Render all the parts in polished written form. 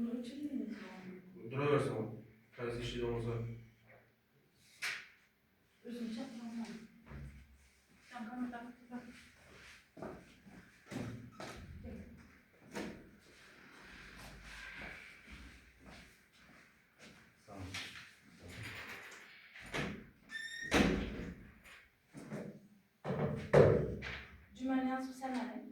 Bunun için değil. Duraversin o. Kayısı işi de olsa. Özüm çatlamam. Çantamı tak. Sağ olun. Cümeniyaz Hüsemen.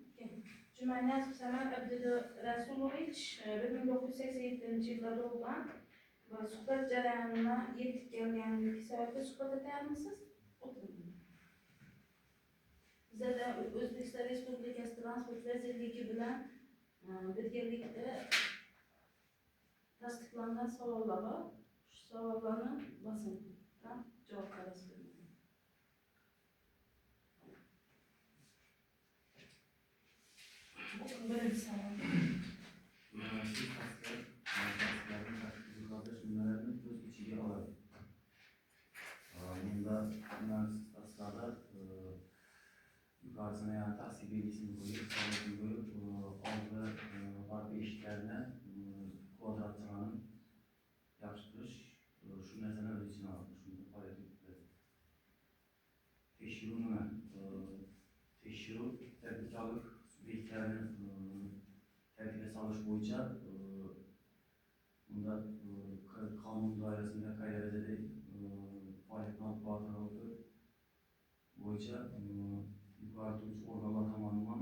Cümeniyaz Hüsemen Abdülü Resuloviç 1987 yılda doğulan ve suhbat jarayonuna yetib kelganligi sababli suhbat etayapmisiz? O'tiring. Bizda O'zbekiston Respublikasi Transport vazirligi bilan birgalikda tasdiqlangan savollar bor. Shu savollarni basingdan javob berasiz. Birinchi savol. Siz tasdiqlarni yuqorida jumlalarni o'z ichiga oladi. Bunda siz tasdiqlarda yuqorisini yana tasdiq belgisini qo'yib, savolini qo'yib, oldi barcha eshiklarni kvadratchalarni yopishtirish, shu narsani o'z ichiga oladi. Shunda qo'yadi. Tekshiruv nima? Tekshiruv tadbirkorlik subyektlarini tartibga solish bo'yicha unda qonun doirasida qay darajada faoliyatni olib borganligi bo'yicha yuqori turuvchi organlar tomonidan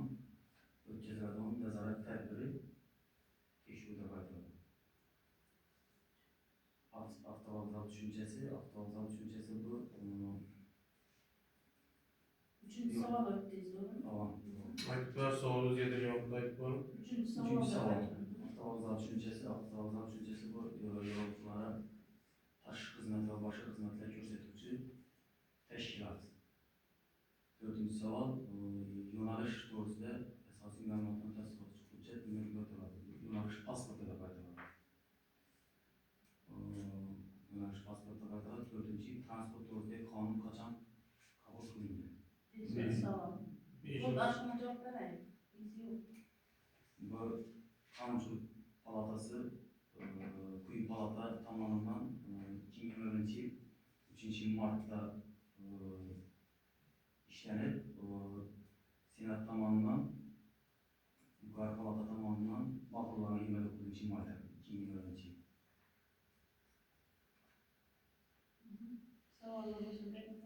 o'tkaziladigan nazorat tadbiri tekshiruv deb aytiladi. Avtovokzal tushunchasi bu Uchinchi savol o'tdingiz, to'g'rimi? Aytib bor, savol o'zgarda javobni aytib bor. Uchinchi savol. savol. Avtovokzal tushunchasi bu yo'lovchilarga tashqi xizmat va boshqa xizmatlar ko'rsatuvchi tashkilot. To'rtinchi savol, yo'nalish to'g'risida asosiy ma'lumotni tasdiqlovchi hujjat nimaga aytiladi? Yo'nalish pasporti deb aytiladi. Yo'nalish pasporti deb aytiladi. To'rtinchi, transport to'g'risidagi qonun qachon qabul qilingan? Beshinchi savol. Bu boshqa javob beraylik. Bu Qonunchilik palatasi quyi palata tomonidan 2020 3-martda ishlanib, Senat tomonidan yuqori palata tomonidan ma'qullangan 29-martda 2020. Savollar bo'lsa bering.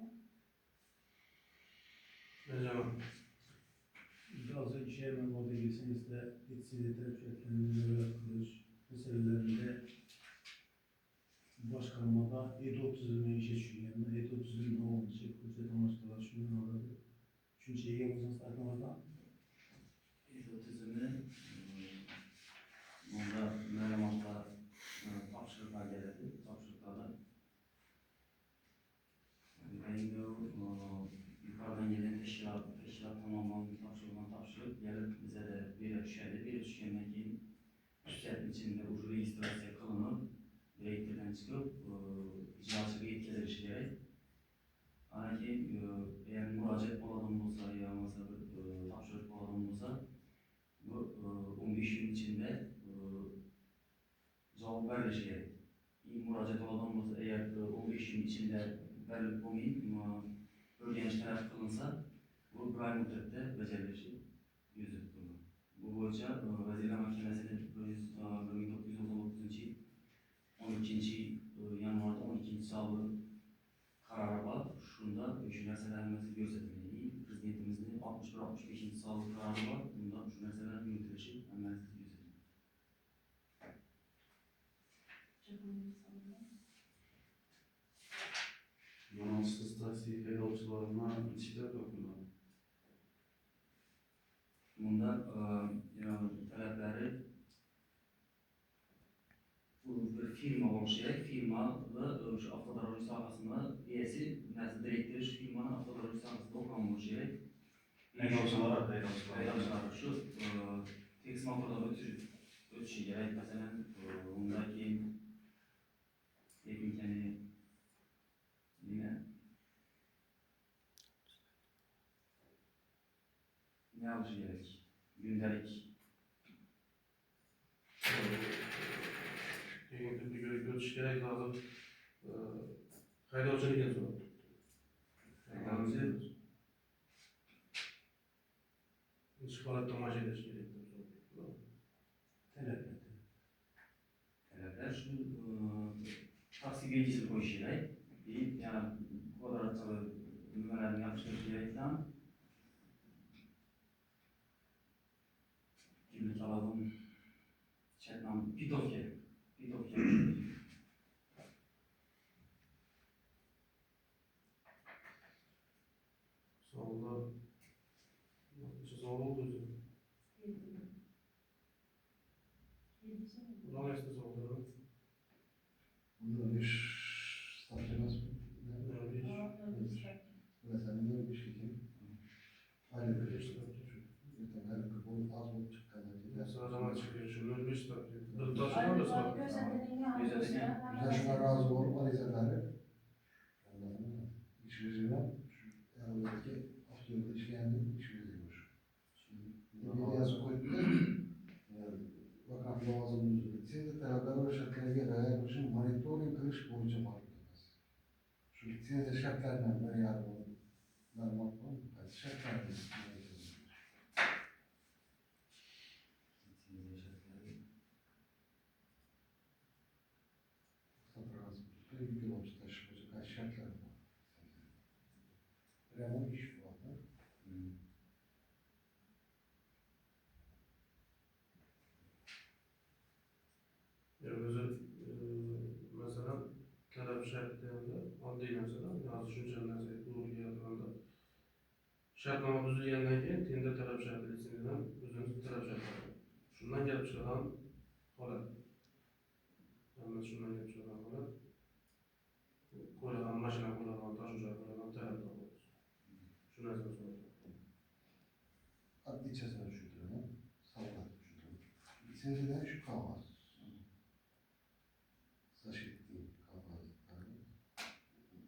Javob. Bazı iş yerine modellesinizde etkisiyle ücretlerini kılış meselelerinde başkanmada 7.30'unu işe düşüyor. 7.30'unu olmayacak. Ücret amaçlı şundan alır. Çünkü şeyi uzun saatlerden tizimi bunda məlumatlar tapşırıqlar gəlirdi. Tapşırıqlarda yukarıdan gelen teşkilat tamamlanan tapşırık gelip bize de bir düşerdi. Bir düşkenden keyin üstlerin içinde ucu registrasiya kılınıp direktirden çıkıp icraçıga yetkazilishi kerak. Ana keyin eğer müracaat bo'ladigan bo'lsa ya bo'lmasa bir tapşırık bo'ladigan bo'lsa bu 15 gün içinde cevap verilishi kerak. Müracaat bo'ladigan bo'lsa eğer 15 gün içinde verilib bo'lmay o'rganish talab qilinsa bu bir oy muddatda bajarilishi yuz tutadi. Bu bo'yicha Vazirlar Mahkamasining 1999 12-yanvarda 12-savol qarori bor. Shunda shu narsalar hammasi ko'rsatilgan. Prezidentimizning 61-65-savol qarori bor. Bunda shu narsalar yuritilishi hammasi ko'rsatilgan. Yo'nalishsiz taksi haydovchilarına ichida dokunadi. Bunda talablari bu bir firma bo'lishi kerak. Firma va o'sha avtodorlik sohasida egasi direktor shu firmaning avtodorlik sohasida o'qigan bo'lishi kerak. Haydovchilar shu tekis maqolada o'tishi kerak. Masalan, undan keyin texnikani ne yapışı gerek? Gündelik ötüş gerek lazım. Haydovchilik ekan so'rab. Haydovchi? Ish holatda mashina haydashingiz kerak deb so'rab. Talep. Talablar shu taksiga yechib qo'yish kerak. Yana kvadratchalı nimalarni yopishtirib kerakdan. Kimlik alalım. Chatdan Pitovga. Savollar. Necha savol bo'ldi o'zi? Ular qaysi savollar? Bunda bir startımız mı? Mesela ne bir şey ki? Aile bir şey. Zaten her bir boy az olup çıkanlar değil. Mesela zaman çıkıyor. Şunlar 5 saat. Bir taşı Aynı var da zamanda saat. Güzel şuna razı olup arizeleri. Anladın mı? İş rejimden evdeki haftalıkta işleyenlerin iş rejimmiş. Bir yazı koydular. Bakan lazımımız. Siz de beraber şartlara göre başın monitoring kılış boyunca var. Şu siz de şartlarla böyle yardım vermek var. Şartlarla Remon iş var. Ya özü mesela talep şartlarında oddiy mesela hozir shuncha narsa urg'u yaratganda shartnoma buzilgandan keyin tender talab sharti litsenziyadan o'zimiz talab shartlari shundan kelib chiqadigan holat. Hammasi shundan kelib chiqadigan holat. Ko'radigan mashina ko'radigan tashuvchilar ko'radigan talablar bo'ladi. Shu narsani so'rayman. Adli ceza şudur. Savlat şudur. Lisenziyadan şu kavaz. Zaşitli kavazları.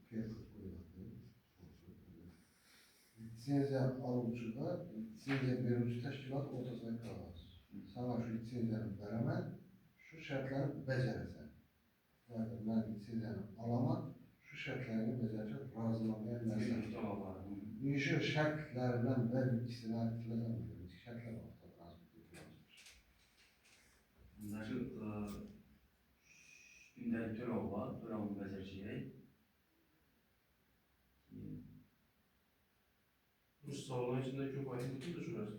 Fiyatı koyulatı. Lisenziya alıcıda, lisenziya verici teşkilat ortasına kavaz. Sana şu lisenziyanı veremem, şu şartları beceresen. Yani ben lisenziyanı alamam, şu şartlarını becerecek razılamaya mesela. Şu şartlarla ben ikisini hatırladım. Şartlar ortada razı. Bunda şu gündəlik törəv var, törəvini bəzərəcəyik. Bu savunma içinde çok ayıp bütün de şu narsa.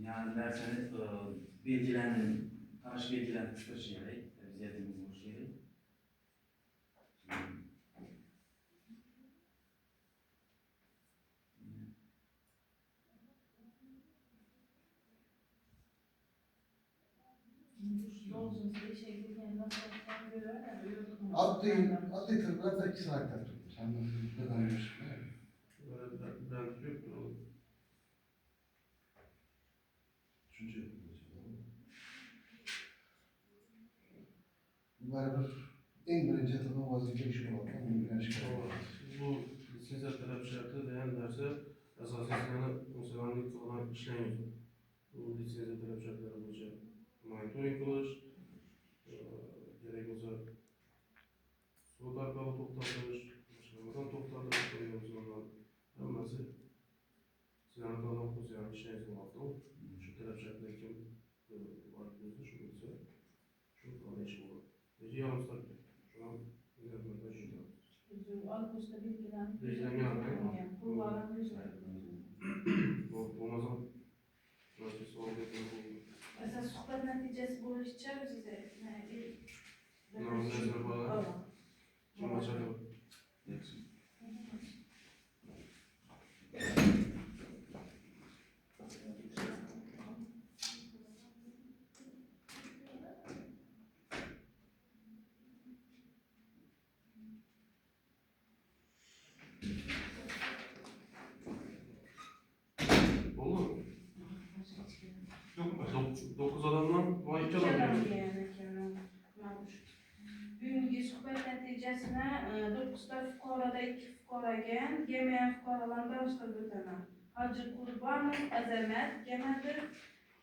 Yani derseniz bilgilerin, tanış bilgilerin çıkış gerek, ziyademiz olmuş gerek. Adli tırlar da 2 saatte tutmuş. Sen nasıl kazanıyorsun? Ben tutuyorum. Oğlum. Üçüncü yapıyorsun. Bunlar en birinci tabi vazife işi olan Bu lisenziya talep şartı deyen derse esasında muhtemelen olan işlemiyor. Bu lisenziya talep şartları boyunca monitoring kılış, gerek olsa soğuk arkalı toplatılış, başlamadan toplatılış koyuyoruz ondan. Hammasi sizden kalan bu sefer işlemiyor oldu. Şu talep şartları kim var gözü şu bilse şu kalan iş olur. Peki yarım saat şu an üzerinde taşıyacağım. Almışta bilgilen. Bilgilen yani. Kullanılan bir şey. Olmaz mı? Nasıl soğuk yapıyor? Mesela sohbet neticesi bu iş çağır size. Namazı bağlı. Kim açalım? Olur mu? Yok, 9 adamdan vay 2 adam yani. Bugünkü sohbet neticesine 9'da fukarada 2 fukara gen, yemeyen fukaralardan danıştırıp ötemem. Hacı Kurbanov, Azamet, Gemedir,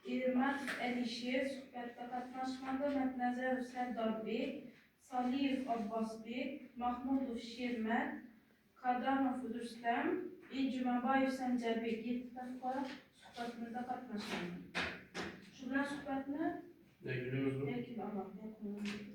İrmat Əlişev söhbətdə qatnaşmadı. Mətnəzərov Sərdar bəy, Saliyev Abbas bəy, Mahmudov Şirmət, Qadanov Rüstəm, Cüməbayev Səncər bəy 7 dəfə söhbətimizdə qatnaşmadı. Şu bilan söhbətini Ekliyoruz mu? Belki Allah yakın.